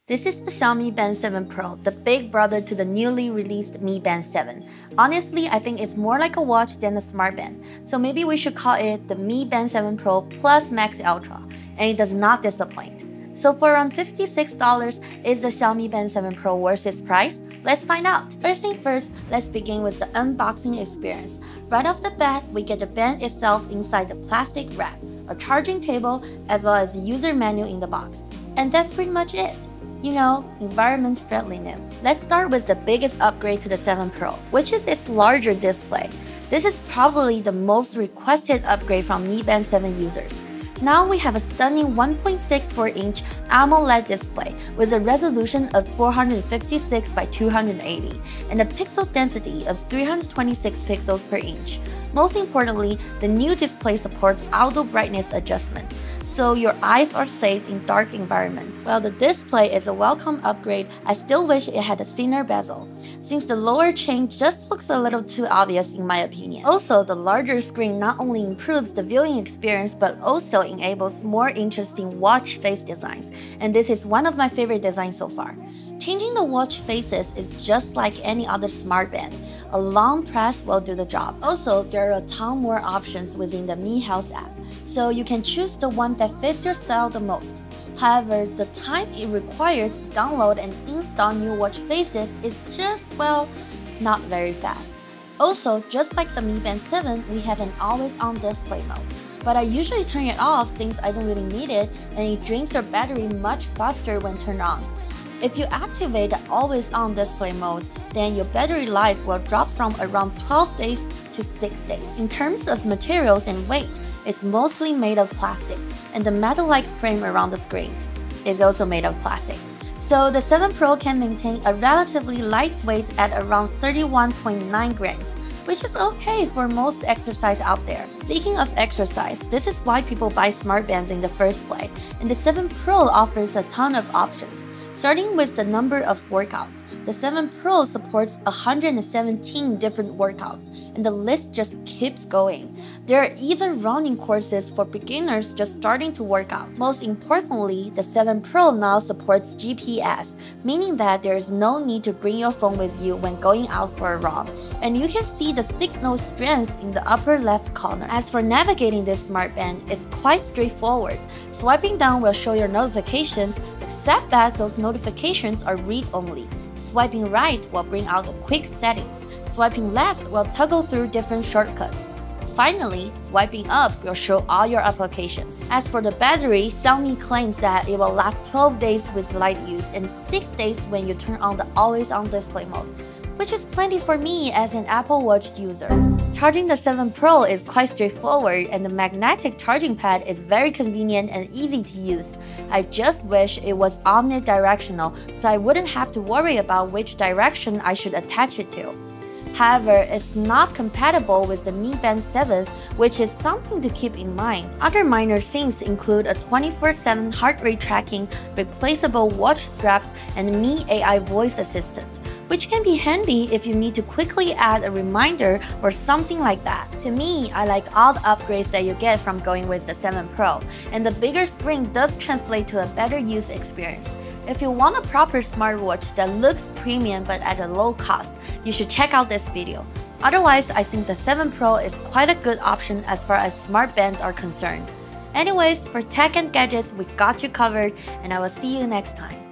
This is the Xiaomi Band 7 Pro, the big brother to the newly released Mi Band 7. Honestly, I think it's more like a watch than a smart band, so maybe we should call it the Mi Band 7 Pro Plus Max Ultra, and it does not disappoint. So for around $56, is the Xiaomi Band 7 Pro worth its price? Let's find out! First thing first, let's begin with the unboxing experience. Right off the bat, we get the band itself inside the plastic wrap, a charging cable, as well as a user manual in the box. And that's pretty much it. You know, environment friendliness. Let's start with the biggest upgrade to the 7 Pro, which is its larger display. This is probably the most requested upgrade from Mi Band 7 users. Now we have a stunning 1.64-inch AMOLED display with a resolution of 456 by 280 and a pixel density of 326 pixels per inch. Most importantly, the new display supports auto brightness adjustment, so your eyes are safe in dark environments. While the display is a welcome upgrade, I still wish it had a thinner bezel, since the lower chain just looks a little too obvious in my opinion. Also, the larger screen not only improves the viewing experience but also enables more interesting watch face designs, and this is one of my favorite designs so far. Changing the watch faces is just like any other smart band. A long press will do the job. Also, there are a ton more options within the Mi Health app, so you can choose the one that fits your style the most. However, the time it requires to download and install new watch faces is just, well, not very fast. Also, just like the Mi Band 7, we have an always-on display mode, but I usually turn it off since I don't really need it and it drains your battery much faster when turned on. If you activate the always-on display mode, then your battery life will drop from around 12 days to 6 days. In terms of materials and weight, it's mostly made of plastic, and the metal-like frame around the screen is also made of plastic. So the 7 Pro can maintain a relatively light weight at around 31.9 grams, which is okay for most exercise out there. Speaking of exercise, this is why people buy smart bands in the first place, and the 7 Pro offers a ton of options. Starting with the number of workouts, the 7 Pro supports 117 different workouts, and the list just keeps going. There are even running courses for beginners just starting to work out. Most importantly, the 7 Pro now supports GPS, meaning that there is no need to bring your phone with you when going out for a run, and you can see the signal strength in the upper left corner. As for navigating this smart band, it's quite straightforward. Swiping down will show your notifications, except that those notifications are read-only. Swiping right will bring out the quick settings. Swiping left will toggle through different shortcuts. Finally, swiping up will show all your applications. As for the battery, Xiaomi claims that it will last 12 days with light use and 6 days when you turn on the always-on display mode, which is plenty for me as an Apple Watch user. Charging the 7 Pro is quite straightforward, and the magnetic charging pad is very convenient and easy to use. I just wish it was omnidirectional so I wouldn't have to worry about which direction I should attach it to. However, it's not compatible with the Mi Band 7, which is something to keep in mind. Other minor things include a 24/7 heart rate tracking, replaceable watch straps, and Mi AI voice assistant, which can be handy if you need to quickly add a reminder or something like that. To me, I like all the upgrades that you get from going with the 7 Pro, and the bigger screen does translate to a better use experience. If you want a proper smartwatch that looks premium but at a low cost, you should check out this video. Otherwise, I think the 7 Pro is quite a good option as far as smart bands are concerned. Anyways, for tech and gadgets, we got you covered, and I will see you next time.